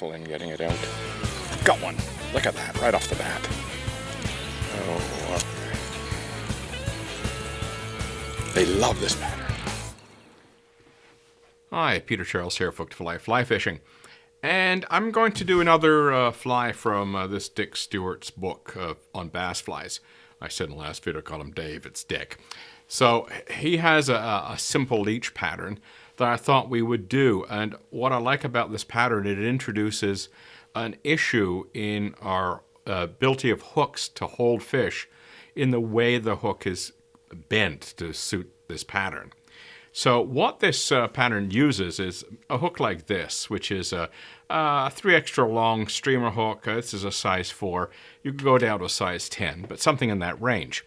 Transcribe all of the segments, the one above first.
and getting it out. Got one. Look at that, right off the bat. Oh, they love this pattern. Hi, Peter Charles here, Hooked for Life Fly Fishing. And I'm going to do another fly from this Dick Stewart's book on bass flies. I said in the last video, I called him Dave, it's Dick. So he has a Simple Leech pattern that I thought we would do. And what I like about this pattern, it introduces an issue in our ability of hooks to hold fish in the way the hook is bent to suit this pattern. So what this pattern uses is a hook like this, which is a 3 extra long streamer hook. This is a size 4. You can go down to a size 10, but something in that range.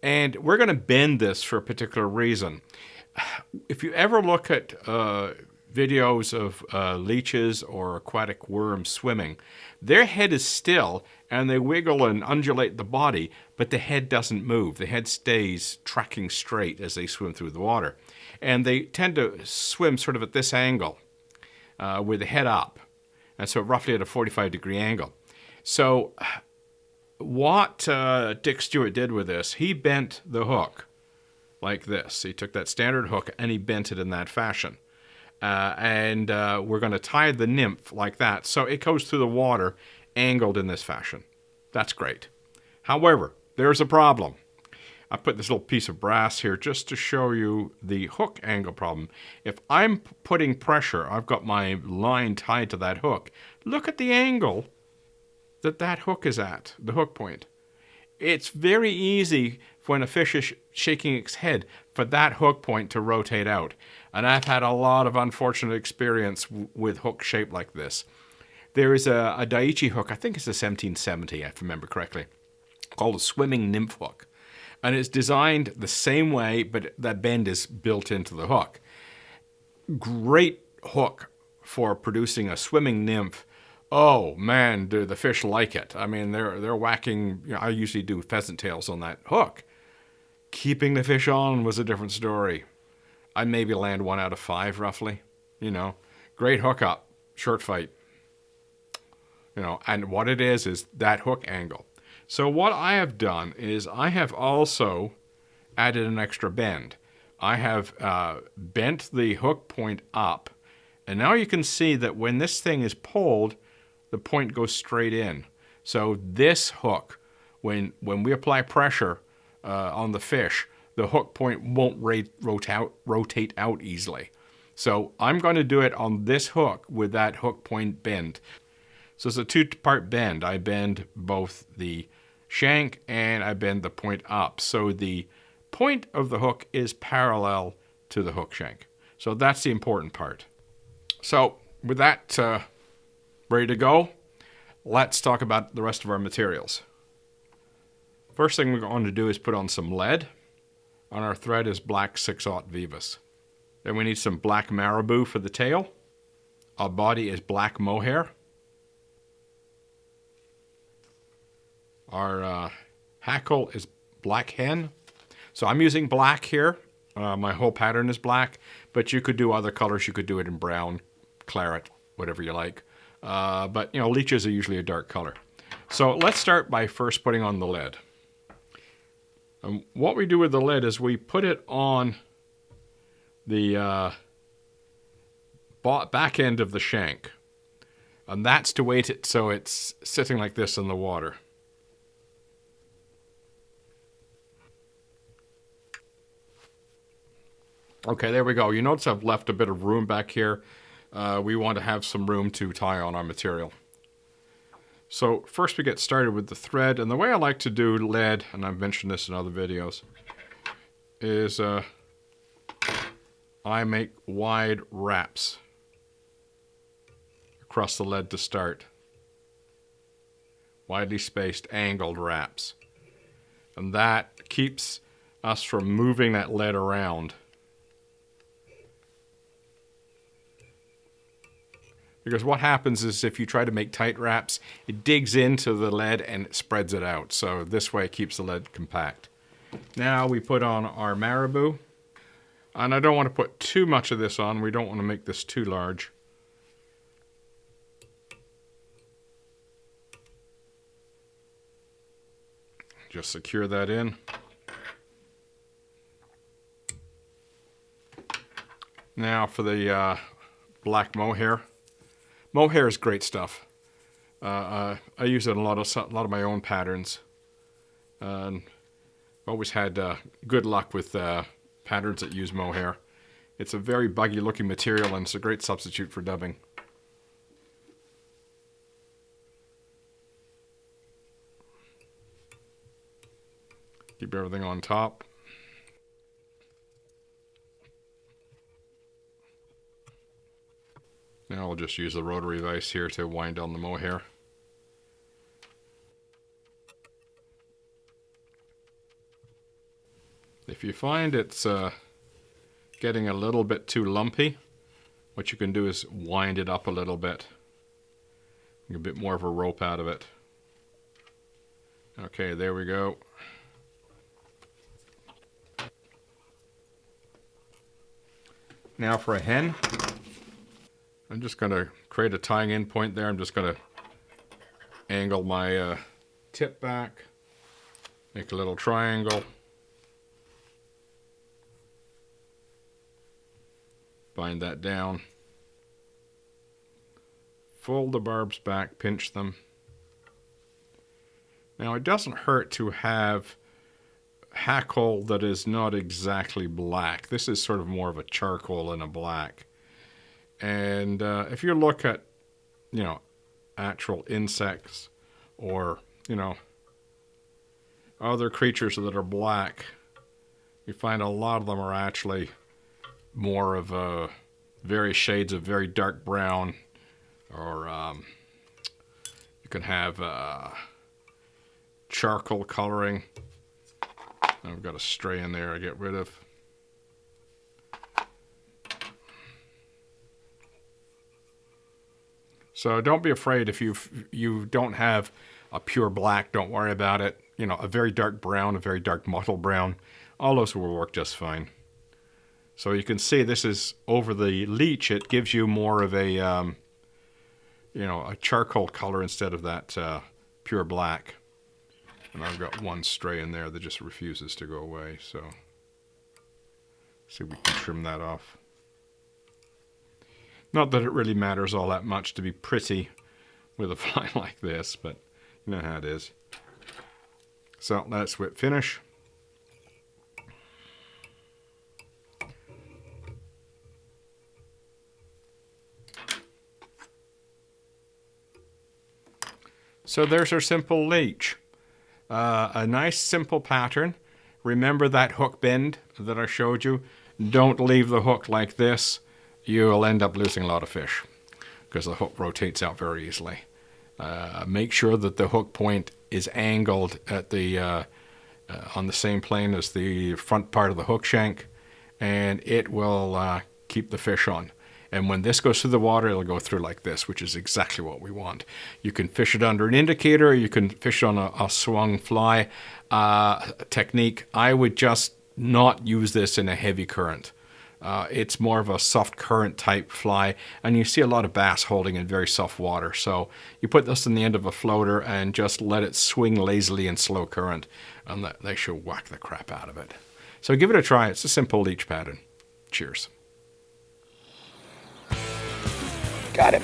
And we're going to bend this for a particular reason. If you ever look at videos of leeches or aquatic worms swimming, their head is still and they wiggle and undulate the body, but the head doesn't move. The head stays tracking straight as they swim through the water. And they tend to swim sort of at this angle with the head up, and so roughly at a 45-degree angle. So what Dick Stewart did with this, he bent the hook like this. He took that standard hook and he bent it in that fashion. And we're going to tie the nymph like that, so it goes through the water angled in this fashion. That's great. However, there's a problem. I put this little piece of brass here just to show you the hook angle problem. If I'm putting pressure, I've got my line tied to that hook. Look at the angle that that hook is at, the hook point. It's very easy when a fish is shaking its head for that hook point to rotate out. And I've had a lot of unfortunate experience with hooks shaped like this. There is a Daiichi hook, I think it's a 1770, if I remember correctly, called a swimming nymph hook. And it's designed the same way, but that bend is built into the hook. Great hook for producing a swimming nymph. Oh man, do the fish like it. I mean, they're whacking, I usually do pheasant tails on that hook. Keeping the fish on was a different story. I maybe land 1 out of 5 roughly, Great hookup, short fight. And what it is that hook angle. So what I have done is I have also added an extra bend. I have bent the hook point up, and now you can see that when this thing is pulled, the point goes straight in. So this hook, when we apply pressure on the fish, the hook point won't rotate out easily. So I'm going to do it on this hook with that hook point bend. So it's a 2-part bend. I bend both the shank and I bend the point up. So the point of the hook is parallel to the hook shank. So that's the important part. So with that ready to go, let's talk about the rest of our materials. First thing we're going to do is put on some lead. On our thread is black 6/0 Vivas. Then we need some black marabou for the tail. Our body is black mohair. Our hackle is black hen. So I'm using black here. My whole pattern is black, but you could do other colors. You could do it in brown, claret, whatever you like. But leeches are usually a dark color. So let's start by first putting on the lead. And what we do with the lead is we put it on the back end of the shank. And that's to weight it so it's sitting like this in the water. Okay, there we go. You notice I've left a bit of room back here. We want to have some room to tie on our material. So first we get started with the thread. And the way I like to do lead, and I've mentioned this in other videos, is I make wide wraps across the lead to start. Widely spaced, angled wraps. And that keeps us from moving that lead around. Because what happens is if you try to make tight wraps, it digs into the lead and it spreads it out. So this way it keeps the lead compact. Now we put on our marabou. And I don't want to put too much of this on. We don't want to make this too large. Just secure that in. Now for the black mohair. Mohair is great stuff. I use it in a lot of my own patterns. Always had good luck with patterns that use mohair. It's a very buggy looking material and it's a great substitute for dubbing. Keep everything on top. Now I'll just use the rotary vise here to wind down the mohair. If you find it's getting a little bit too lumpy, what you can do is wind it up a little bit. Get a bit more of a rope out of it. Okay, there we go. Now for a hen. I'm just going to create a tying in point there. I'm just going to angle my tip back, make a little triangle, bind that down, fold the barbs back, pinch them. Now it doesn't hurt to have hackle that is not exactly black. This is sort of more of a charcoal and a black. And if you look at, you know, actual insects or, you know, other creatures that are black, you find a lot of them are actually more of various shades of very dark brown, or you can have charcoal coloring. I've got a stray in there I get rid of. So don't be afraid if you don't have a pure black, don't worry about it. You know, a very dark brown, a very dark mottled brown, all those will work just fine. So you can see this is over the leech. It gives you more of a, you know, a charcoal color instead of that pure black. And I've got one stray in there that just refuses to go away. So see if we can trim that off. Not that it really matters all that much to be pretty with a fly like this, but you know how it is. So that's whip finish. So there's our simple leech. A nice simple pattern. Remember that hook bend that I showed you? Don't leave the hook like this. You'll end up losing a lot of fish because the hook rotates out very easily. Make sure that the hook point is angled at the on the same plane as the front part of the hook shank, and it will keep the fish on. And when this goes through the water, it'll go through like this, which is exactly what we want. You can fish it under an indicator, or you can fish on a swung fly technique. I would just not use this in a heavy current. It's more of a soft current type fly, and you see a lot of bass holding in very soft water. So you put this in the end of a floater and just let it swing lazily in slow current, and they should whack the crap out of it. So give it a try. It's a simple leech pattern. Cheers. Got him.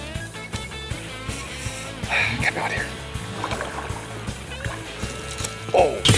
Come out here. Oh.